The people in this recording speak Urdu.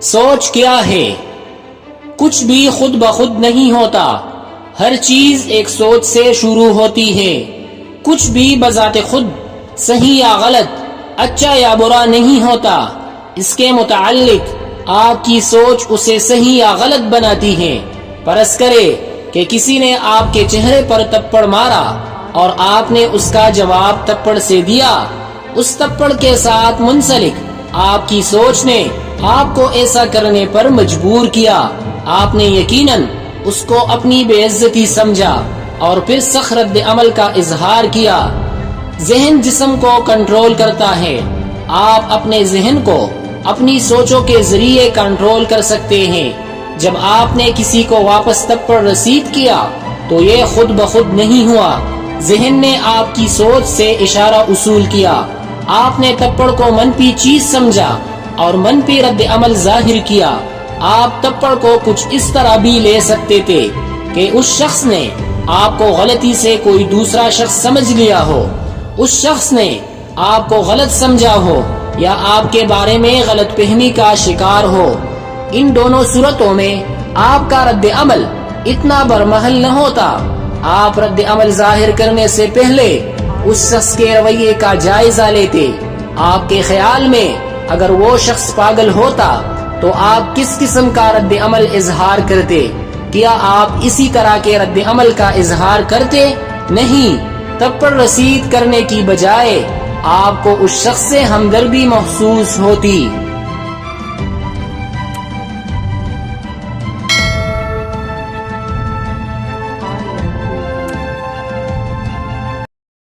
سوچ کیا ہے؟ کچھ بھی خود بخود نہیں ہوتا، ہر چیز ایک سوچ سے شروع ہوتی ہے۔ کچھ بھی بذات خود صحیح یا غلط، اچھا یا برا نہیں ہوتا، اس کے متعلق آپ کی سوچ اسے صحیح یا غلط بناتی ہے۔ فرض کرے کہ کسی نے آپ کے چہرے پر تپڑ مارا اور آپ نے اس کا جواب تپڑ سے دیا، اس تپڑ کے ساتھ منسلک آپ کی سوچ نے آپ کو ایسا کرنے پر مجبور کیا۔ آپ نے یقیناً اس کو اپنی بے عزتی سمجھا اور پھر سخت رد عمل کا اظہار کیا۔ ذہن جسم کو کنٹرول کرتا ہے، آپ اپنے ذہن کو اپنی سوچوں کے ذریعے کنٹرول کر سکتے ہیں۔ جب آپ نے کسی کو واپس تپڑ رسید کیا تو یہ خود بخود نہیں ہوا، ذہن نے آپ کی سوچ سے اشارہ وصول کیا۔ آپ نے تپڑ کو منفی چیز سمجھا اور منفی رد عمل ظاہر کیا۔ آپ تپڑ کو کچھ اس طرح بھی لے سکتے تھے کہ اس شخص نے آپ کو غلطی سے کوئی دوسرا شخص سمجھ لیا ہو، اس شخص نے آپ کو غلط سمجھا ہو یا آپ کے بارے میں غلط فہمی کا شکار ہو۔ ان دونوں صورتوں میں آپ کا رد عمل اتنا برمحل نہ ہوتا۔ آپ رد عمل ظاہر کرنے سے پہلے اس شخص کے رویے کا جائزہ لیتے۔ آپ کے خیال میں اگر وہ شخص پاگل ہوتا تو آپ کس قسم کا رد عمل اظہار کرتے؟ کیا آپ اسی طرح کے رد عمل کا اظہار کرتے؟ نہیں، تپڑ رسید کرنے کی بجائے آپ کو اس شخص سے ہمدردی محسوس ہوتی۔